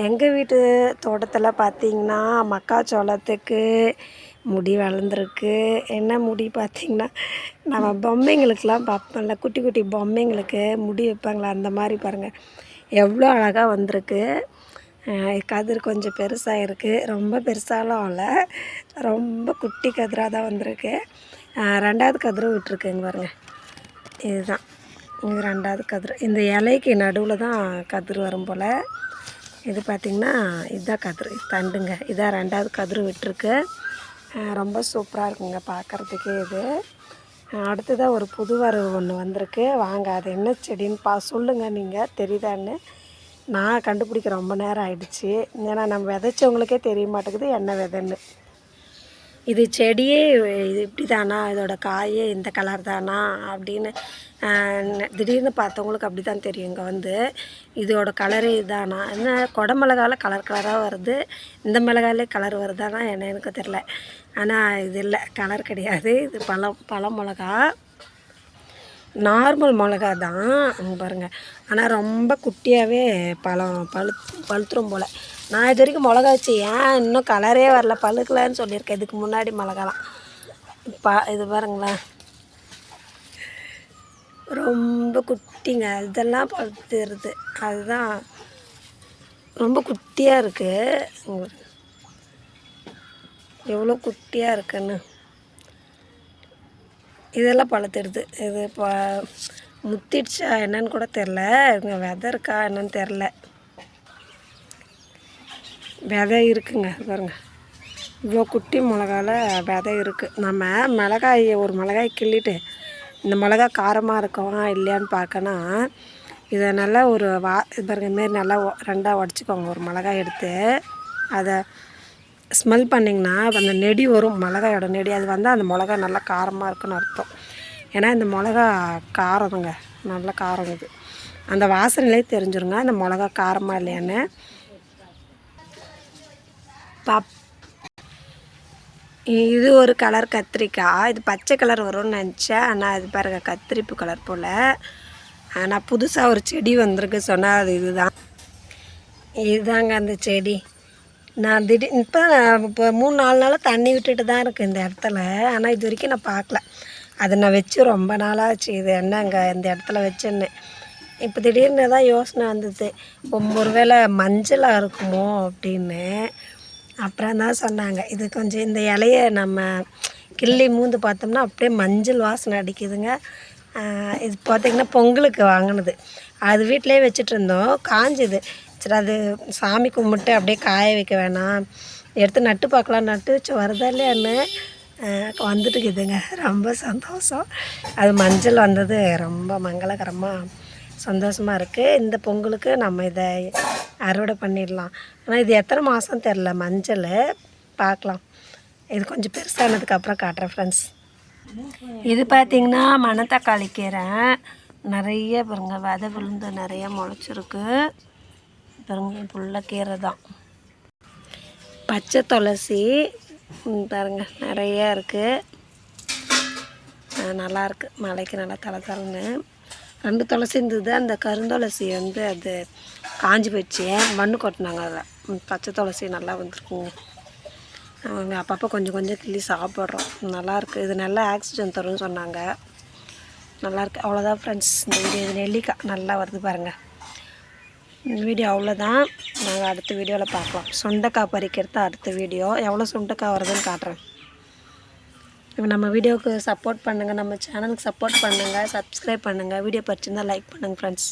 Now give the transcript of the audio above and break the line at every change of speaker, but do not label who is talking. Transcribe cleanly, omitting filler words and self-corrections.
எங்கள் வீட்டு தோட்டத்தில் பார்த்திங்கன்னா மக்காச்சோளத்துக்கு முடி வளர்ந்துருக்கு. என்ன முடி பார்த்திங்கன்னா, நம்ம பொம்மைங்களுக்கெலாம் பார்ப்போம்ல, குட்டி குட்டி பொம்மைங்களுக்கு முடி வைப்பாங்களா, அந்த மாதிரி பாருங்கள் எவ்வளோ அழகாக வந்திருக்கு. கதிர் கொஞ்சம் பெருசாக இருக்குது, ரொம்ப பெருசாலாம் இல்லை, ரொம்ப குட்டி கதிராக தான் வந்திருக்கு. 2வது கதிரும் விட்டுருக்குங்க பாருங்கள். இதுதான் இது 2வது கதிர். இந்த இலைக்கு நடுவில் தான் கதிர் வரும் போல். இது பார்த்திங்கன்னா இதுதான் கதிர், தண்டுங்க. இதான் 2வது கதிர் விட்டுருக்கு. ரொம்ப சூப்பராக இருக்குங்க பார்க்குறதுக்கு. இது அடுத்ததாக ஒரு புது வரவு ஒன்று வந்திருக்கு. வாங்க அது என்ன செடின்னு சொல்லுங்கள், நீங்கள் தெரியுதான்னு. நான் கண்டுபிடிக்க ரொம்ப நேரம் ஆயிடுச்சு. ஏன்னா நம்ம விதைச்சவங்களுக்கே தெரிய மாட்டேங்குது என்ன விதைன்னு. இது செடியே இது இப்படி தானா, இதோட காயே இந்த கலர் தானா அப்படின்னு திடீர்னு பார்த்தவங்களுக்கு அப்படி தான் தெரியும். இங்கே வந்து இதோட கலரே இதானா, என்ன குடமிளகாவில் கலர் கலராக வருது, இந்த மிளகாயிலே கலர் வருதானா என்ன எனக்கு தெரில. ஆனால் இது இல்லை, கலர் கிடையாது, இது பழ மிளகா, நார்மல் மிளகா தான். அங்கே பாருங்கள், ஆனால் ரொம்ப குட்டியாகவே பழுத்துரும் போல். நான் இது வரைக்கும் மிளகா வச்சு ஏன் இன்னும் கலரே வரல, பழுக்கலன்னு சொல்லியிருக்கேன் இதுக்கு முன்னாடி மிளகாலாம். இது பாருங்களேன், ரொம்ப குட்டிங்க, இதெல்லாம் பழுத்துருது. அதுதான் ரொம்ப குட்டியாக இருக்குது, எவ்வளோ குட்டியாக இருக்குன்னு. இதெல்லாம் பழுத்துடுது. இது இப்போ முத்திடுச்சா என்னன்னு கூட தெரில, இங்கே விதை இருக்கா என்னன்னு தெரில. விதை இருக்குங்க பாருங்கள், இவ்வளோ குட்டி மிளகாவில் விதை இருக்குது. நம்ம ஒரு மிளகாய் கிள்ளிட்டு இந்த மிளகா காரமாக இருக்குமா இல்லையான்னு பார்க்கணும். இதை நல்லா ஒரு இது பாருங்கள், இதுமாரி நல்லா 2ஆக உடச்சிக்கோங்க. ஒரு மிளகாய் எடுத்து அதை ஸ்மெல் பண்ணிங்கன்னா அந்த நெடி வரும், மிளகாயோட நெடி. அது வந்து அந்த மிளகா நல்லா காரமாக இருக்குன்னு அர்த்தம். ஏன்னா இந்த மிளகா காரங்க, நல்ல காரம். இது அந்த வாசனையிலே தெரிஞ்சுருங்க அந்த மிளகா காரமாக இல்லையான்னு. இது ஒரு கலர் கத்திரிக்காய், இது பச்சை கலர் வரும்னு நினச்சேன், ஆனால் இது பாருங்கள் கத்திரிப்பு கலர் போல். ஆனால் புதுசாக ஒரு செடி வந்திருக்கு சொன்னால் அது இதுதாங்க அந்த செடி. நான் இப்போ 3-4 நாளாக தண்ணி விட்டுட்டு தான் இருக்குது இந்த இடத்துல. ஆனால் இது வரைக்கும் நான் பார்க்கல. அதை நான் வச்சு ரொம்ப நாளாச்சு, இது என்னங்க இந்த இடத்துல வச்சேன்னு. இப்போ திடீர்னு தான் யோசனை வந்தது, ஒரு வேளை மஞ்சளாக இருக்குமோ அப்படின்னு. அப்புறம் தான் சொன்னாங்க, இது கொஞ்சம் இந்த இலையை நம்ம கிள்ளி மூந்து பார்த்தோம்னா அப்படியே மஞ்சள் வாசனை அடிக்குதுங்க. இது பார்த்திங்கன்னா பொங்கலுக்கு வாங்கினது, அது வீட்டிலே வச்சுட்டு இருந்தோம், காஞ்சுது. சரி அது சாமி கும்பிட்டு அப்படியே காய வைக்க வேணாம், எடுத்து நட்டு பார்க்கலாம், நட்டு வச்சு வருதா இல்லையான்னு வந்துட்டுக்குதுங்க. ரொம்ப சந்தோஷம், அது மஞ்சள் வந்தது ரொம்ப மங்களகரமாக சந்தோஷமாக இருக்குது. இந்த பொங்கலுக்கு நம்ம இதை அறுவடை பண்ணிடலாம். ஆனால் இது எத்தனை மாதம் தெரில மஞ்சள், பார்க்கலாம். இது கொஞ்சம் பெருசானதுக்கப்புறம் காட்டுறேன் ஃப்ரெண்ட்ஸ். இது பார்த்திங்கன்னா மணத்தக்காளி கீரை, நிறைய பாருங்க விதை விழுந்து நிறைய முளைச்சிருக்கு பாருங்க. ஃபுல்லாக கீரை தான். பச்சை துளசி பாருங்க நிறையா இருக்குது, நல்லாயிருக்கு, மலைக்கு நல்லா தளன்னு. 2 துளசி இருந்தது, அந்த கருந்துளசி வந்து அது காஞ்சி போயிடுச்சு, மண்ணு கொட்டினாங்க. அதில் பச்சை துளசி நல்லா வந்துருக்குங்க. அவங்க அப்பப்போ கொஞ்சம் கொஞ்சம் கிள்ளி சாப்பிட்றோம், நல்லாயிருக்கு. இது நல்லா ஆக்சிஜன் தரும்னு சொன்னாங்க, நல்லாயிருக்கு. அவ்வளோதான் ஃப்ரெண்ட்ஸ் இந்த வீடியோ. இது நெல்லிக்காய் நல்லா வருது பாருங்கள். இந்த வீடியோ அவ்வளோதான், நாங்கள் அடுத்த வீடியோவில் பார்க்கலாம். சுண்டைக்காய் பறிக்கிறது அடுத்த வீடியோ, எவ்வளோ சுண்டைக்காய் வருதுன்னு காட்டுறேன். இப்போ நம்ம வீடியோவுக்கு சப்போர்ட் பண்ணுங்கள், நம்ம சேனலுக்கு சப்போர்ட் பண்ணுங்கள், சப்ஸ்கிரைப் பண்ணுங்கள், வீடியோ பிடிச்சிருந்தால் லைக் பண்ணுங்கள் ஃப்ரெண்ட்ஸ்.